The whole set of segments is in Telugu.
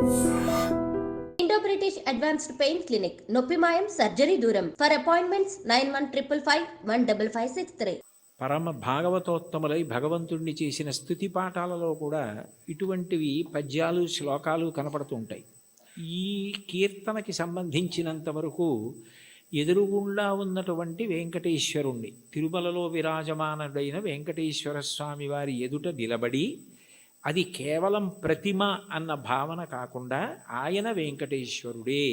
Indo-British Advanced Pain Clinic, Noppimayam Surgery Duram. For appointments 9155515563. పరమ భాగవతోత్తములై భగవంతుణ్ణి చేసిన స్తుతి పాఠాలలో కూడా ఇటువంటివి పద్యాలు శ్లోకాలు కనపడుతూ ఉంటాయి. ఈ కీర్తనకి సంబంధించినంత వరకు ఎదురుగుండా ఉన్నటువంటి వెంకటేశ్వరుణ్ణి, తిరుమలలో విరాజమానుడైన వెంకటేశ్వర స్వామి వారి ఎదుట నిలబడి, అది కేవలం ప్రతిమ అన్న భావన కాకుండా ఆయన వెంకటేశ్వరుడే,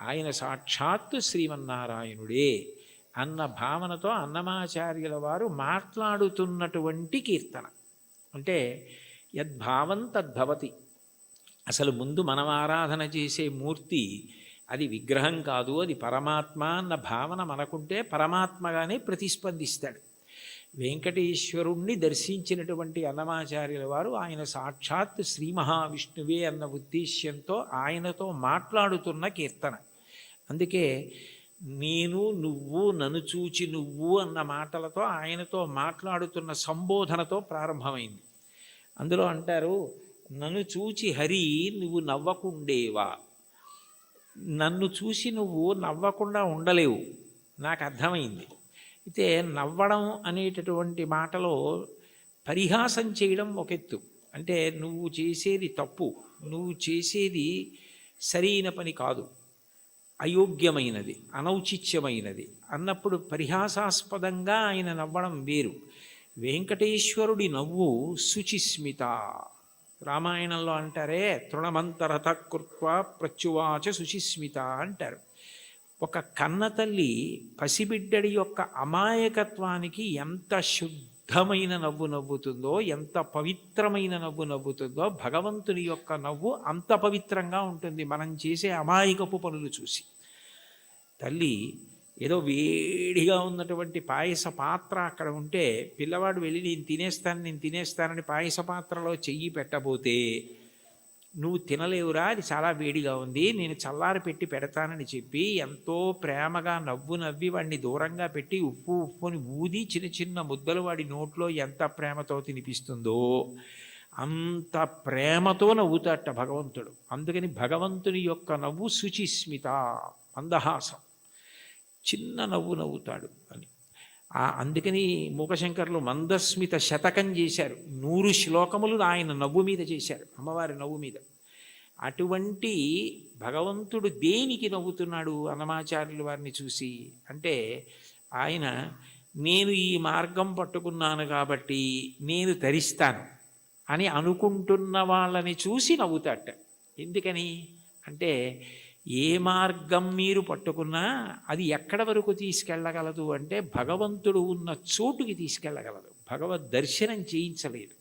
ఆయన సాక్షాత్తు శ్రీమన్నారాయణుడే అన్న భావనతో అన్నమాచార్యుల వారు మాట్లాడుతున్నటువంటి కీర్తన. అంటే యద్భావం తద్భవతి. అసలు ముందు మనం ఆరాధన చేసే మూర్తి అది విగ్రహం కాదు, అది పరమాత్మ అన్న భావన మనకుంటే పరమాత్మగానే ప్రతిస్పందిస్తాడు. వెంకటేశ్వరుణ్ణి దర్శించినటువంటి అన్నమాచార్యుల వారు ఆయన సాక్షాత్ శ్రీ మహావిష్ణువే అన్న ఉద్దేశ్యంతో ఆయనతో మాట్లాడుతున్న కీర్తన. అందుకే నేను, నువ్వు, నన్ను చూచి నువ్వు అన్న మాటలతో ఆయనతో మాట్లాడుతున్న సంబోధనతో ప్రారంభమైంది. అందులో అంటారు, నన్ను చూచి హరి నువ్వు నవ్వకుండేవా. నన్ను చూసి నువ్వు నవ్వకుండా ఉండలేవు, నాకు అర్థమైంది. అయితే నవ్వడం అనేటటువంటి మాటలో పరిహాసం చేయడం ఒక ఎత్తు. అంటే నువ్వు చేసేది తప్పు, నువ్వు చేసేది సరైన పని కాదు, అయోగ్యమైనది, అనౌచిత్యమైనది అన్నప్పుడు పరిహాసాస్పదంగా ఆయన నవ్వడం వేరు. వెంకటేశ్వరుడి నవ్వు శుచిస్మిత. రామాయణంలో అంటారే, తృణమంతరథ కృత్వా ప్రత్యువాచ శుచిస్మిత అంటారు. ఒక కన్నతల్లి పసిబిడ్డడి యొక్క అమాయకత్వానికి ఎంత శుద్ధమైన నవ్వు నవ్వుతుందో, ఎంత పవిత్రమైన నవ్వు నవ్వుతుందో, భగవంతుని యొక్క నవ్వు అంత పవిత్రంగా ఉంటుంది మనం చేసే అమాయకపు పనులు చూసి. తల్లి ఏదో వేడిగా ఉన్నటువంటి పాయస పాత్ర అక్కడ ఉంటే పిల్లవాడు వెళ్ళి నేను తినేస్తానని పాయస పాత్రలో చెయ్యి పెట్టబోతే, నువ్వు తినలేవురా, అది చాలా వేడిగా ఉంది, నేను చల్లారి పెట్టి పెడతానని చెప్పి ఎంతో ప్రేమగా నవ్వు నవ్వి వాడిని దూరంగా పెట్టి ఉప్పుని ఊది చిన్న చిన్న ముద్దలు వాడి నోట్లో ఎంత ప్రేమతో తినిపిస్తుందో అంత ప్రేమతో నవ్వుతాట భగవంతుడు. అందుకని భగవంతుని యొక్క నవ్వు శుచిస్మిత, మందహాసం, చిన్న నవ్వు నవ్వుతాడు అని. అందుకని మూకశంకర్లు మందస్మిత శతకం చేశారు. 100 శ్లోకములు ఆయన నవ్వు మీద చేశారు, అమ్మవారి నవ్వు మీద. అటువంటి భగవంతుడు దేనికి నవ్వుతున్నాడు అన్నమాచార్యుల వారిని చూసి అంటే, ఆయన నేను ఈ మార్గం పట్టుకున్నాను కాబట్టి నేను తరిస్తాను అని అనుకుంటున్న వాళ్ళని చూసి నవ్వుతాట. ఎందుకని అంటే, ఏ మార్గం మీరు పట్టుకున్నా అది ఎక్కడ వరకు తీసుకెళ్ళగలదు అంటే భగవంతుడు ఉన్న చోటుకి తీసుకెళ్ళగలదు, భగవద్ దర్శనం చేయించలేదు.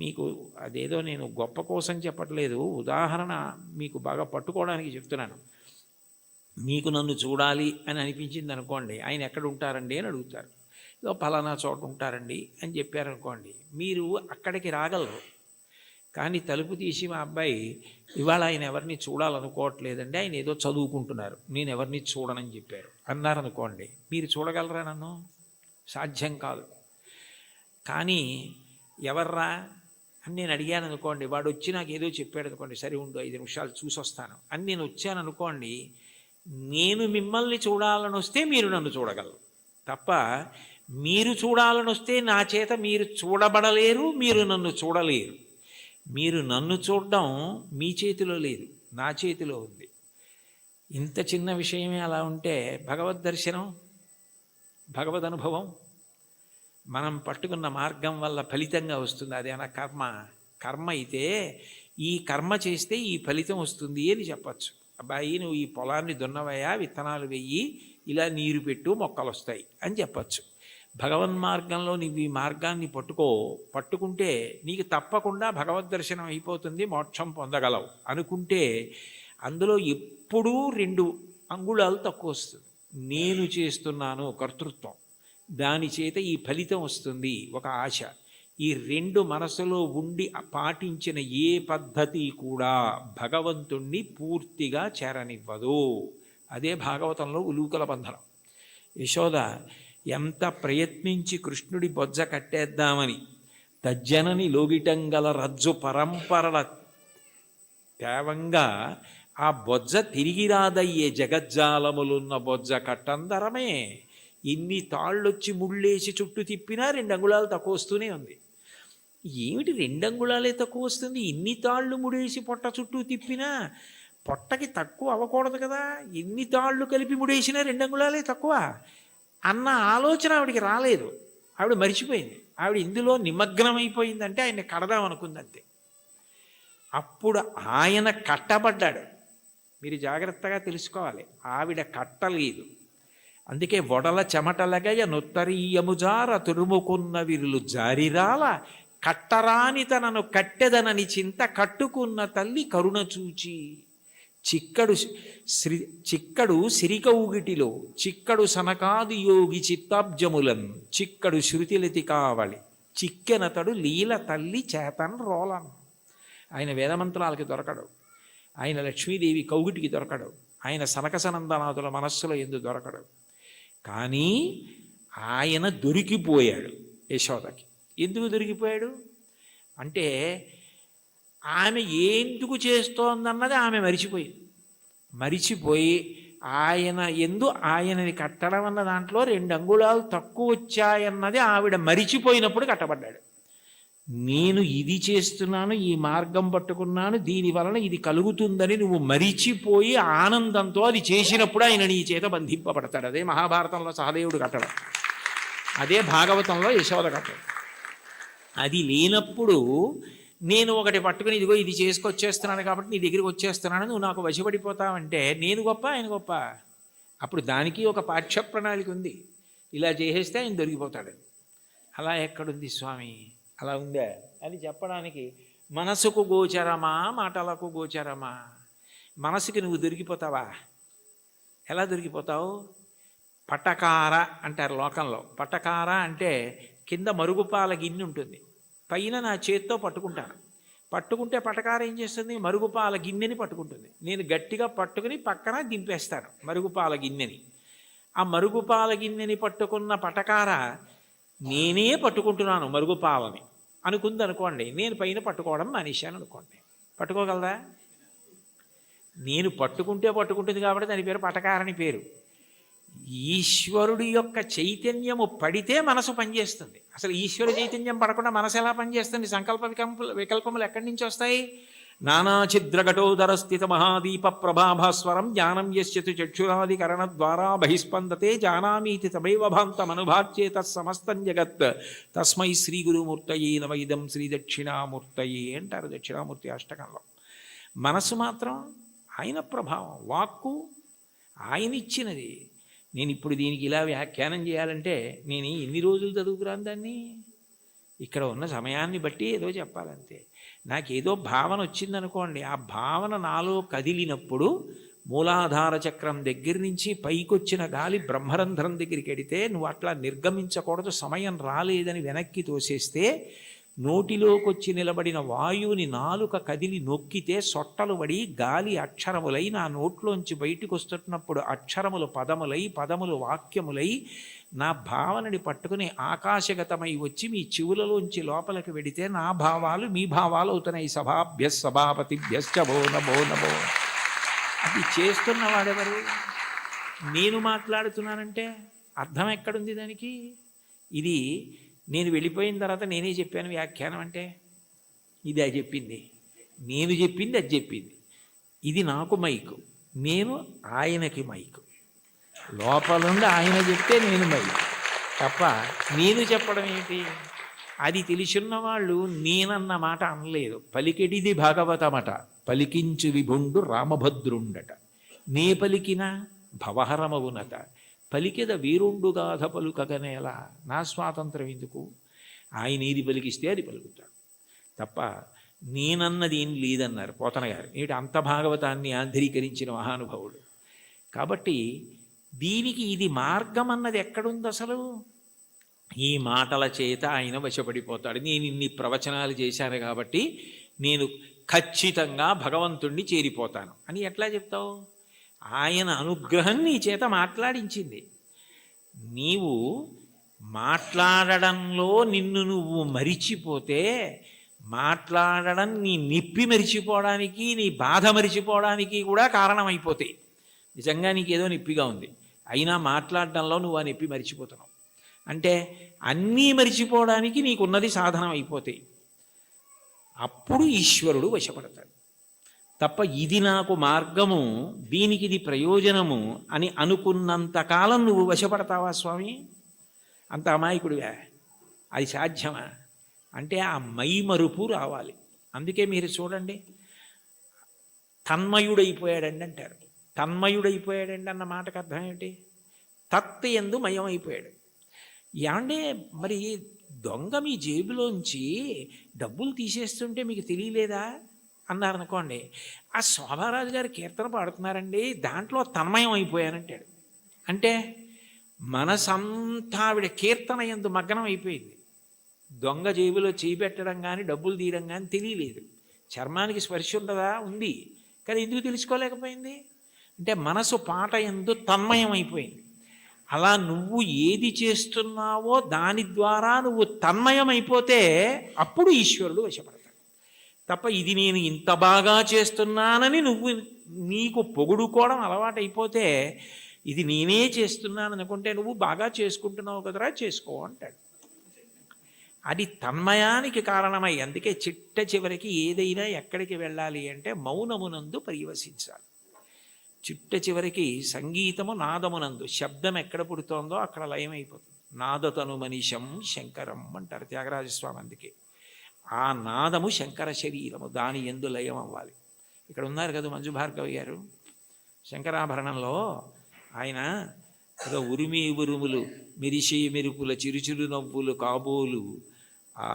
మీకు అదేదో నేను గొప్ప కోసం చెప్పట్లేదు, ఉదాహరణ మీకు బాగా పట్టుకోవడానికి చెప్తున్నాను. మీకు నన్ను చూడాలి అని అనిపించింది అనుకోండి, ఆయన ఎక్కడ ఉంటారండి అని అడుగుతారు. ఏదో పలానా చోట ఉంటారండి అని చెప్పారనుకోండి, మీరు అక్కడికి రాగలరు. కానీ తలుపు తీసి మా అబ్బాయి ఇవాళ ఆయన ఎవరిని చూడాలనుకోవట్లేదండి, ఆయన ఏదో చదువుకుంటున్నారు, నేను ఎవరిని చూడనని చెప్పారు అన్నారనుకోండి, మీరు చూడగలరా నన్ను? సాధ్యం కాదు. కానీ ఎవర్రా అని నేను అడిగాను అనుకోండి, వాడు వచ్చి నాకు ఏదో చెప్పాడు అనుకోండి, సరే ఉండు 5 నిమిషాలు చూసి వస్తాను అని నేను వచ్చాను అనుకోండి, నేను మిమ్మల్ని చూడాలని వస్తే మీరు నన్ను చూడగలరు తప్ప మీరు చూడాలని వస్తే నా చేత మీరు చూడబడలేరు, మీరు నన్ను చూడలేరు. మీరు నన్ను చూడడం మీ చేతిలో లేదు, నా చేతిలో ఉంది. ఇంత చిన్న విషయమే అలా ఉంటే భగవద్ దర్శనం, భగవద్ అనుభవం మనం పట్టుకున్న మార్గం వల్ల ఫలితంగా వస్తుంది. అదేనా కర్మ? కర్మ అయితే ఈ కర్మ చేస్తే ఈ ఫలితం వస్తుంది అని చెప్పచ్చు. అబ్బాయి నువ్వు ఈ పొలాన్ని దున్నవయ్యా, విత్తనాలు వెయ్యి, ఇలా నీరు పెట్టు, మొక్కలు వస్తాయి అని చెప్పచ్చు. భగవన్మార్గంలో నీవు ఈ మార్గాన్ని పట్టుకుంటే నీకు తప్పకుండా భగవద్ దర్శనం అయిపోతుంది, మోక్షం పొందగలవు అనుకుంటే అందులో ఎప్పుడూ 2 అంగుళాలు తక్కువ వస్తుంది. నేను చేస్తున్నాను కర్తృత్వం, దాని చేత ఈ ఫలితం వస్తుంది ఒక ఆశ. ఈ 2 మనసులో ఉండి పాటించిన ఏ పద్ధతి కూడా భగవంతుణ్ణి పూర్తిగా చేరనివ్వదు. అదే భాగవతంలో ఉలూకల బంధనం. యశోద ఎంత ప్రయత్నించి కృష్ణుడి బొజ్జ కట్టేద్దామని తజ్జనని లోగిటంగల రజ్జు పరంపరల తేవంగా ఆ బొజ్జ తిరిగి రాదయ్యే జగజ్జాలములున్న బొజ్జ కట్టందరమే. ఇన్ని తాళ్ళొచ్చి ముళ్ళేసి చుట్టూ తిప్పినా 2 అంగుళాలు తక్కువ వస్తూనే ఉంది. ఏమిటి 2 అంగుళాలే తక్కువ వస్తుంది, ఇన్ని తాళ్ళు ముడేసి పొట్ట చుట్టూ తిప్పినా పొట్టకి తక్కువ అవ్వకూడదు కదా, ఎన్ని తాళ్ళు కలిపి ముడేసినా 2 అంగుళాలే తక్కువ అన్న ఆలోచన ఆవిడికి రాలేదు. ఆవిడ మరిచిపోయింది. ఆవిడ ఇందులో నిమగ్నమైపోయిందంటే ఆయన కడదాం అనుకుందంతే. అప్పుడు ఆయన కట్టబడ్డాడు. మీరు జాగ్రత్తగా తెలుసుకోవాలి, ఆవిడ కట్టలేదు. అందుకే వడల చెమటలగయ నొత్తరీయముజార తురుముకున్న విరులు జారిరాల కట్టరాని తనను కట్టెదనని చింత కట్టుకున్న తల్లి కరుణ చూచి. చిక్కడు సిరికౌగిటిలో చిక్కడు సనకాది యోగి చిత్తాబ్జములన్ చిక్కడు శృతిలతి కావలి చిక్కెనతడు లీల తల్లి చేతన్ రోలన్. ఆయన వేదమంత్రాలకి దొరకడు, ఆయన లక్ష్మీదేవి కౌగిటికి దొరకడు, ఆయన సనకసనందనాథుల మనస్సులో ఎందు దొరకడు. కానీ ఆయన దొరికిపోయాడు యశోదకి. ఎందుకు దొరికిపోయాడు అంటే ఆమె ఎందుకు చేస్తోందన్నది ఆమె మరిచిపోయి ఆయన ఆయనని కట్టడం అన్న దాంట్లో 2 అంగుళాలు తక్కువ వచ్చాయన్నది ఆవిడ మరిచిపోయినప్పుడు కట్టబడ్డాడు. నేను ఇది చేస్తున్నాను, ఈ మార్గం పట్టుకున్నాను, దీని వలన ఇది కలుగుతుందని నువ్వు మరిచిపోయి ఆనందంతో అది చేసినప్పుడు ఆయన నీ చేత బంధింపబడతాడు. అదే మహాభారతంలో సహదేవుడు కట్టడం, అదే భాగవతంలో యశోద కట్టడం. అది లేనప్పుడు నేను ఒకటి పట్టుకుని ఇదిగో ఇది చేసుకొచ్చేస్తున్నాను కాబట్టి నీ దగ్గరికి వచ్చేస్తున్నాను, నువ్వు నాకు వశపడిపోతావంటే నేను గొప్ప ఆయన గొప్ప. అప్పుడు దానికి ఒక పాఠ్య ప్రణాళిక ఉంది, ఇలా చేసేస్తే ఆయన దొరికిపోతాడు. అలా ఎక్కడుంది స్వామి, అలా ఉందా అని చెప్పడానికి మనసుకు గోచరమా మాటలకు గోచరమా? మనసుకి నువ్వు దొరికిపోతావా? ఎలా దొరికిపోతావు? పటకార అంటారు లోకంలో. పటకార అంటే కింద మరుగుపాల గిన్నె ఉంటుంది, పైన నా చేత్తో పట్టుకుంటే పటకార ఏం చేస్తుంది? మరుగుపాల గిన్నెని పట్టుకుంటుంది. నేను గట్టిగా పట్టుకుని పక్కన దింపేస్తాను మరుగుపాల గిన్నెని. ఆ మరుగుపాల గిన్నెని పట్టుకున్న పటకార నేనే పట్టుకుంటున్నాను మరుగుపాలని అనుకుంది అనుకోండి, నేను పైన పట్టుకోవడం మానేశాను అనుకోండి, పట్టుకోగలదా? నేను పట్టుకుంటుంది కాబట్టి దాని పేరు పటకారని పేరు. ఈశ్వరుడి యొక్క చైతన్యము పడితే మనసు పనిచేస్తుంది. అసలు ఈశ్వర చైతన్యం పడకుండా మనసు ఎలా పనిచేస్తుంది? సంకల్ప వికల్పములు ఎక్కడి నుంచి వస్తాయి? నానాఛిద్రఘటోదర స్థిత మహాదీప ప్రభాభాస్వరం జ్ఞానం యస్యతు చక్షురాదికరణ ద్వారా బహిస్పందతే జానామీతి తమైవ భాంతమనుభాచ్యే తత్సమస్తం జగత్ తస్మై శ్రీ గురుమూర్తయే నమైదం శ్రీ దక్షిణామూర్తయే అంటారు దక్షిణామూర్తి అష్టకంలో. మనసు మాత్రం ఆయన ప్రభావం, వాక్కు ఆయన ఇచ్చినది. నేను ఇప్పుడు దీనికి ఇలా వ్యాఖ్యానం చేయాలంటే నేను ఎన్ని రోజులు చదువుకురాను దాన్ని? ఇక్కడ ఉన్న సమయాన్ని బట్టి ఏదో చెప్పాలంతే. నాకేదో భావన వచ్చిందనుకోండి, ఆ భావన నాలో కదిలినప్పుడు మూలాధార చక్రం దగ్గర నుంచి పైకొచ్చిన గాలి బ్రహ్మరంధ్రం దగ్గరికి వెడితే నువ్వు అట్లా నిర్గమించకూడదు, సమయం రాలేదని వెనక్కి తోసేస్తే నోటిలోకి వచ్చి నిలబడిన వాయువుని నాలుక కదిలి నొక్కితే సొట్టలు పడి గాలి అక్షరములై నా నోట్లోంచి బయటికి వస్తున్నప్పుడు అక్షరములు పదములై పదములు వాక్యములై నా భావనని పట్టుకుని ఆకాశగతమై వచ్చి మీ చెవులలోంచి లోపలికి వెడితే నా భావాలు మీ భావాలు అవుతున్నాయి. సభాభ్య సభాపతిభ్యశ్చ భో నమో నమో. అది చేస్తున్నవాడెవరు? నేను మాట్లాడుతున్నానంటే అర్థం ఎక్కడుంది దానికి? ఇది నేను వెళ్ళిపోయిన తర్వాత నేనే చెప్పాను వ్యాఖ్యానం అంటే, ఇది అది చెప్పింది, నేను చెప్పింది అది చెప్పింది. ఇది నాకు మైకు, నేను ఆయనకి మైకు. లోపలుండి ఆయన చెప్తే నేను మైకు తప్ప నేను చెప్పడం ఏంటి? అది తెలిసిన్న వాళ్ళు నేనన్న మాట అనలేదు. పలికెడిది భాగవతమట, పలికించు విభుండు రామభద్రుండట. నే పలికిన భవహరమవునట, పలికెద వీరుండుగాథ పలుకగనేలా. నా స్వాతంత్రం ఎందుకు? ఆయన ఏది పలికిస్తే అది పలుకుతాడు తప్ప నేనన్నది ఏం లేదన్నారు పోతన గారు. ఏమిటి అంత భాగవతాన్ని ఆంధ్రీకరించిన మహానుభావుడు. కాబట్టి దీనికి ఇది మార్గం అన్నది ఎక్కడుంది అసలు? ఈ మాటల చేత ఆయన వశపడిపోతాడు. నేను ఇన్ని ప్రవచనాలు చేశాను కాబట్టి నేను ఖచ్చితంగా భగవంతుణ్ణి చేరిపోతాను అని ఎట్లా చెప్తావు? ఆయన అనుగ్రహం నీ చేత మాట్లాడించింది. నీవు మాట్లాడడంలో నిన్ను నువ్వు మరిచిపోతే మాట్లాడడం నీ నిప్పి మరిచిపోవడానికి, నీ బాధ మరిచిపోవడానికి కూడా కారణమైపోతాయి. నిజంగా నీకేదో నొప్పిగా ఉంది, అయినా మాట్లాడడంలో నువ్వు ఆ నొప్పి మరిచిపోతున్నావు అంటే అన్నీ మరిచిపోవడానికి నీకున్నది సాధనం అయిపోతాయి. అప్పుడు ఈశ్వరుడు వశపడతాడు తప్ప ఇది నాకు మార్గము, దీనికి ఇది ప్రయోజనము అని అనుకున్నంతకాలం నువ్వు వశపడతావా స్వామి? అంత అమాయకుడివా? అది సాధ్యమా? అంటే ఆ మైమరుపు రావాలి. అందుకే మీరు చూడండి, తన్మయుడైపోయాడండి అంటారు. తన్మయుడైపోయాడండి అన్న మాటకు అర్థం ఏమిటి? తత్ యందు మయమైపోయాడు. ఏమంటే మరి దొంగ మీ జేబులోంచి డబ్బులు తీసేస్తుంటే మీకు తెలియలేదా అన్నారనుకోండి, ఆ శోభారాజు గారు కీర్తన పాడుతున్నారండి, దాంట్లో తన్మయం అయిపోయానంటాడు. అంటే మనసంతా ఆవిడ కీర్తన యందు మగ్నం అయిపోయింది. దొంగ జేబులో చేయి పెట్టడం కానీ డబ్బులు తీయడం కానీ తెలియలేదు. చర్మానికి స్పర్శ ఉండదా? ఉంది. కానీ ఎందుకు తెలుసుకోలేకపోయింది? అంటే మనసు పాట యందు తన్మయం అయిపోయింది. అలా నువ్వు ఏది చేస్తున్నావో దాని ద్వారా నువ్వు తన్మయం అయిపోతే అప్పుడు ఈశ్వరుడు వశపడతాడు. తప్ప ఇది నేను ఇంత బాగా చేస్తున్నానని నువ్వు నీకు పొగుడుకోవడం అలవాటైపోతే, ఇది నేనే చేస్తున్నాను అనుకుంటే నువ్వు బాగా చేసుకుంటున్నావు కదరా, చేసుకో అంటాడు. అది తన్మయానికి కారణమై, అందుకే చిట్ట చివరికి ఏదైనా ఎక్కడికి వెళ్ళాలి అంటే మౌనమునందు పర్యవసించాలి. చిట్ట చివరికి సంగీతము నాదమునందు, శబ్దం ఎక్కడ పుడుతోందో అక్కడ లయమైపోతుంది. నాదతను మనిషం శంకరం అంటారు త్యాగరాజస్వామి. అందుకే ఆ నాదము శంకర శరీరము, దాని యందు లయం అవ్వాలి. ఇక్కడ ఉన్నారు కదా మంజు భార్గవి గారు, శంకరాభరణంలో ఆయన ఏదో ఉరిమి ఉరుములు మెరిసే మెరుపుల చిరుచురు నవ్వులు కాబోలు, ఆ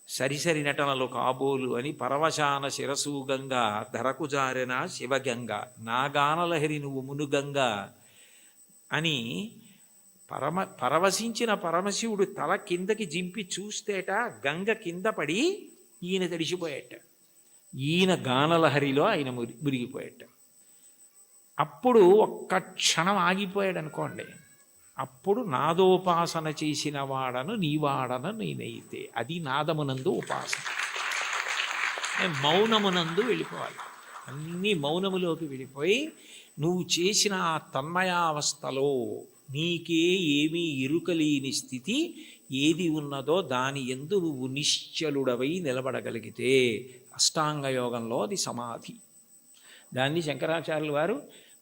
సరిసరి నటనలు కాబోలు అని పరవశాన శిరసూగంగా ధరకు జారెన శివగంగ నాగానలహరి నువ్వు మునుగంగా అని పరవశించిన పరమశివుడు తల కిందకి జింపి చూస్తేట గంగ కింద పడి ఈయన తడిసిపోయేట, ఈయన గానలహరిలో ఆయన మురిగిపోయేట. అప్పుడు ఒక్క క్షణం ఆగిపోయాడు అనుకోండి, అప్పుడు నాదోపాసన చేసిన వాడను నీవాడను నేనైతే, అది నాదమునందు ఉపాసన. మౌనమునందు వెళ్ళిపోవాలి. అన్నీ మౌనములోకి వెళ్ళిపోయి నువ్వు చేసిన ఆ తన్మయావస్థలో నీకే ఏమీ ఎరుకలేని స్థితి ఏది ఉన్నదో దాని యందు నువ్వు నిశ్చలుడవై నిలబడగలిగితే అష్టాంగ యోగంలో అది సమాధి. దాన్ని శంకరాచార్యుల వారు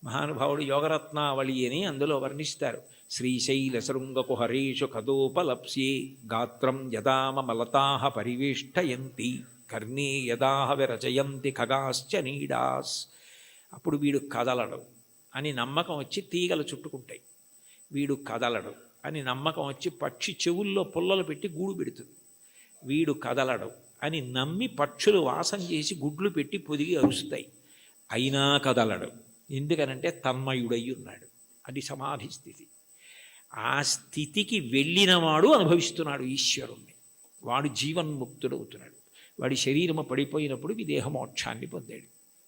మహానుభావుడు యోగరత్నావళి అని అందులో వర్ణిస్తారు. శ్రీశైల శృంగకు హరేషు కదోపలప్స్యే గాత్రం యదామ మలతాహ పరివేష్టయంతి కర్ణే యదాహ విరచయంతి ఖగాశ్చ నీడాస్. అప్పుడు వీడు కదలడు అని నమ్మకం వచ్చి తీగలు చుట్టుకుంటాయి, వీడు కదలడు అని నమ్మకం వచ్చి పక్షి చెవుల్లో పుల్లలు పెట్టి గూడు పెడుతుంది, వీడు కదలడు అని నమ్మి పక్షులు వాసం చేసి గుడ్లు పెట్టి పొదిగి అరుస్తాయి, అయినా కదలడు. ఎందుకనంటే తన్మయుడై ఉన్నాడు. అది సమాధి స్థితి. ఆ స్థితికి వెళ్ళినవాడు అనుభవిస్తున్నాడు ఈశ్వరుణ్ణి, వాడు జీవన్ముక్తుడవుతున్నాడు. వాడి శరీరము పడిపోయినప్పుడు విదేహమోక్షాన్ని పొందాడు,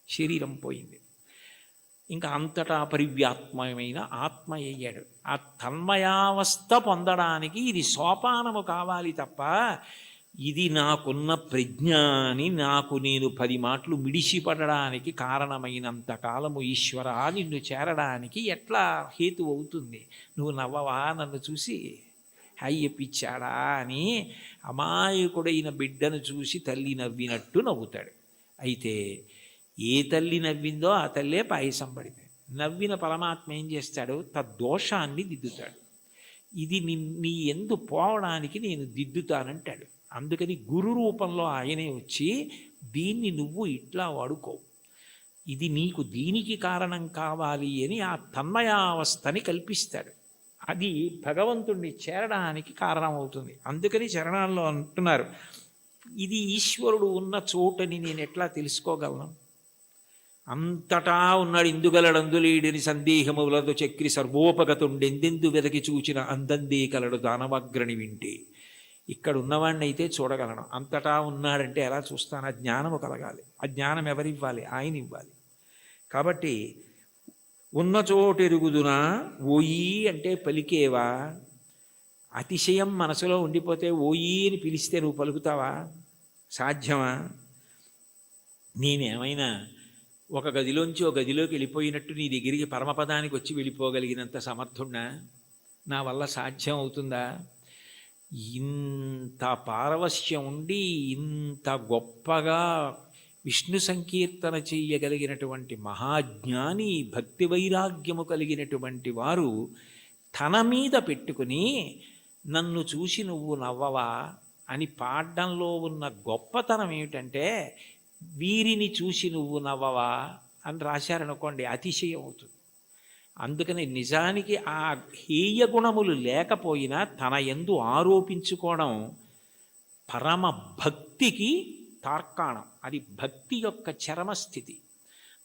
శరీరం పోయింది, ఇంకా అంతటా పరివ్యాత్మమైన ఆత్మ అయ్యాడు. ఆ తన్మయావస్థ పొందడానికి ఇది సోపానము కావాలి తప్ప ఇది నాకున్న ప్రజ్ఞ అని నాకు నేను 10 మాటలు మిడిసిపడడానికి కారణమైనంత కాలము ఈశ్వర నిన్ను చేరడానికి ఎట్లా హేతు అవుతుంది? నువ్వు నవ్వవా నన్ను చూసి? హయ్యపిచ్చాడా అని అమాయకుడైన బిడ్డను చూసి తల్లి నవ్వినట్టు నవ్వుతాడు. అయితే ఏ తల్లి నవ్విందో ఆ తల్లే పాయసం పడింది. నవ్విన పరమాత్మ ఏం చేస్తాడు? తద్దోషాన్ని దిద్దుతాడు. ఇది నీ ఎందు పోవడానికి నేను దిద్దుతానంటాడు. అందుకని గురు రూపంలో ఆయనే వచ్చి దీన్ని నువ్వు ఇట్లా వాడుకో, ఇది నీకు దీనికి కారణం కావాలి అని ఆ తన్మయావస్థని కల్పిస్తాడు. అది భగవంతుణ్ణి చేరడానికి కారణమవుతుంది. అందుకని చరణాల్లో అంటున్నారు, ఇది ఈశ్వరుడు ఉన్న చోటని నేను ఎట్లా తెలుసుకోగలను? అంతటా ఉన్నాడు, ఇందుగలడందులేడిని సందేహములతో చక్రి సర్వోపగతుండెందెందు వెదకి చూచిన అందందే కలడు దానవాగ్రణి వింటే. ఇక్కడ ఉన్నవాడిని అయితే చూడగలను, అంతటా ఉన్నాడంటే ఎలా చూస్తాను? ఆ జ్ఞానము కలగాలి. ఆ జ్ఞానం ఎవరివ్వాలి? ఆయన ఇవ్వాలి. కాబట్టి ఉన్న చోటెరుగుదునా ఓయి అంటే పలికేవా? అతిశయం మనసులో ఉండిపోతే ఓయి అని పిలిస్తే నువ్వు పలుకుతావా? సాధ్యమా? నేనేమైనా ఒక గదిలోంచి ఒక గదిలోకి వెళ్ళిపోయినట్టు నీ దగ్గరికి పరమపదానికి వచ్చి వెళ్ళిపోగలిగినంత సమర్థున్నా? నా వల్ల సాధ్యం అవుతుందా? ఇంత పారవశ్యం ఉండి ఇంత గొప్పగా విష్ణు సంకీర్తన చెయ్యగలిగినటువంటి మహాజ్ఞాని, భక్తి వైరాగ్యము కలిగినటువంటి వారు తన మీద పెట్టుకుని నన్ను చూసి నువ్వు నవ్వవా అని పాడడంలో ఉన్న గొప్పతనం ఏమిటంటే, వీరిని చూసి నువ్వు నవ్వవా అని రాశారనుకోండి, అతిశయం అవుతుంది. అందుకని నిజానికి ఆ హేయ గుణములు లేకపోయినా తన యందు ఆరోపించుకోవడం పరమ భక్తికి తార్కాణం. అది భక్తి యొక్క చరమస్థితి.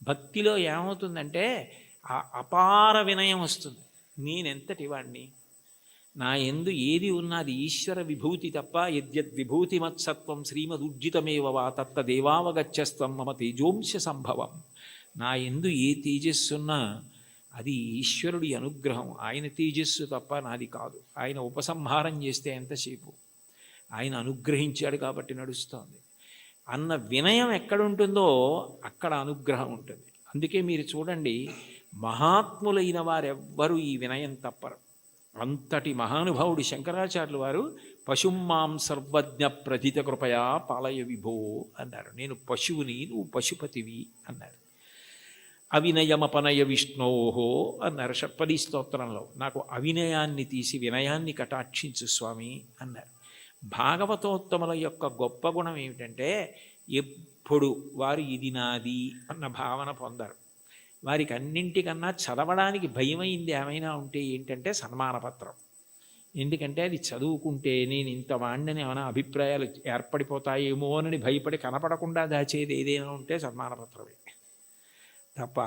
భక్తిలో ఏమవుతుందంటే ఆ అపార వినయం వస్తుంది. నేనెంతటి వాణ్ణి, నా యందు ఏది ఉన్నది ఈశ్వర విభూతి తప్ప, యద్యద్విభూతి మత్సత్వం శ్రీమదుర్జితమేవ వా తత్తదేవావగచ్చస్తం మమ తేజోంశ సంభవం. నా యందు ఏ తేజస్సున్నా అది ఈశ్వరుడి అనుగ్రహం. ఆయన తేజస్సు తప్ప నాది కాదు. ఆయన ఉపసంహారం చేస్తే ఎంతసేపు, ఆయన అనుగ్రహించాడు కాబట్టి నడుస్తోంది అన్న వినయం ఎక్కడుంటుందో అక్కడ అనుగ్రహం ఉంటుంది. అందుకే మీరు చూడండి, మహాత్ములైన వారెవ్వరూ ఈ వినయం తప్పరు. అంతటి మహానుభావుడు శంకరాచార్యులు వారు పశుమాం సర్వజ్ఞ ప్రథిత కృపయా పాలయ విభో అన్నారు. నేను పశువుని, నువ్వు పశుపతివి అన్నారు. అవినయమపనయ విష్ణోహో అన్నారు షట్పదీ స్తోత్రంలో. నాకు అవినయాన్ని తీసి వినయాన్ని కటాక్షించు స్వామి అన్నారు. భాగవతోత్తముల యొక్క గొప్ప గుణం ఏమిటంటే, ఎప్పుడు వారు ఇది నాది అన్న భావన పొందరు. వారికి అన్నింటికన్నా చదవడానికి భయమైంది ఏమైనా ఉంటే ఏంటంటే సన్మానపత్రం. ఎందుకంటే అది చదువుకుంటే నేను ఇంత వాణ్ణని ఏమైనా అభిప్రాయాలు ఏర్పడిపోతాయేమో అని భయపడి కనపడకుండా దాచేది ఏదైనా ఉంటే సన్మానపత్రమే తప్ప,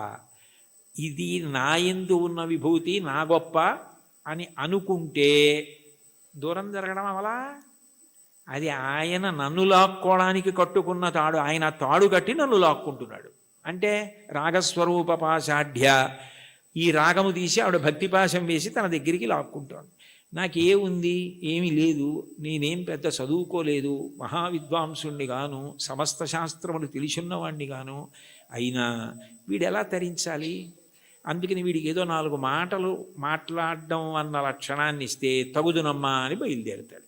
ఇది నా యందు ఉన్న విభూతి నా గొప్ప అని అనుకుంటే దూరం జరగడం అవలా. అది ఆయన నన్ను లాక్కోవడానికి కట్టుకున్న తాడు. ఆయన తాడు కట్టి నన్ను లాక్కుంటున్నాడు. అంటే రాగస్వరూప పాశాఢ్య, ఈ రాగము తీసి ఆవిడ భక్తిపాశం వేసి తన దగ్గరికి లాక్కుంటాడు. నాకేముంది, ఏమీ లేదు, నేనేం పెద్ద చదువుకోలేదు, మహావిద్వాంసుణ్ణి గాను, సమస్త శాస్త్రములు తెలిసున్నవాణ్ణి గాను, అయినా వీడెలా తరించాలి? అందుకని వీడికి ఏదో 4 మాటలు మాట్లాడడం అన్న లక్షణాన్ని ఇస్తే తగుదునమ్మా అని బయలుదేరుతాడు.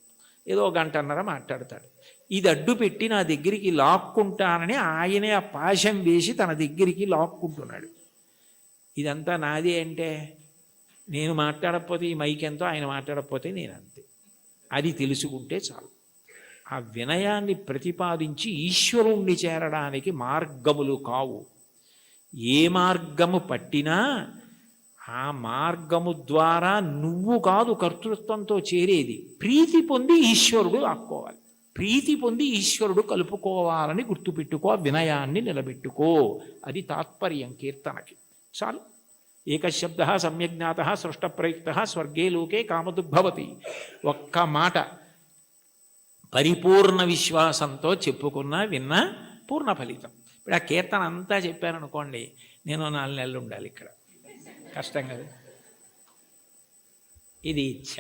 ఏదో 1 గంటన్నర మాట్లాడతాడు. ఇది అడ్డు పెట్టి నా దగ్గరికి లాక్కుంటానని ఆయనే ఆ పాశం వేసి తన దగ్గరికి లాక్కుంటున్నాడు. ఇదంతా నాదే అంటే, నేను మాట్లాడకపోతే ఈ మైక్ ఎంతో, ఆయన మాట్లాడకపోతే నేను అంతే. అది తెలుసుకుంటే చాలు. ఆ వినయాన్ని ప్రతిపాదించి ఈశ్వరుణ్ణి చేరడానికి మార్గములు కావు. ఏ మార్గము పట్టినా ఆ మార్గము ద్వారా నువ్వు కాదు కర్తృత్వంతో చేరేది. ప్రీతి పొంది ఈశ్వరుడు ఆక్కోవాలి, ప్రీతి పొంది ఈశ్వరుడు కలుపుకోవాలని గుర్తుపెట్టుకో, వినయాన్ని నిలబెట్టుకో. అది తాత్పర్యం కీర్తనకి. చాలు. ఏకశబ్ద సమ్యజ్ఞాత సృష్టప్రయుక్త స్వర్గే లోకే కామదుగ్భవతి. ఒక్క మాట పరిపూర్ణ విశ్వాసంతో చెప్పుకున్నా విన్నా పూర్ణ ఫలితం. ఇప్పుడు ఆ కీర్తన అంతా చెప్పారనుకోండి, నేను 4 నెలలు ఉండాలి ఇక్కడ. కష్టం కదా. ఇది ఇచ్చ.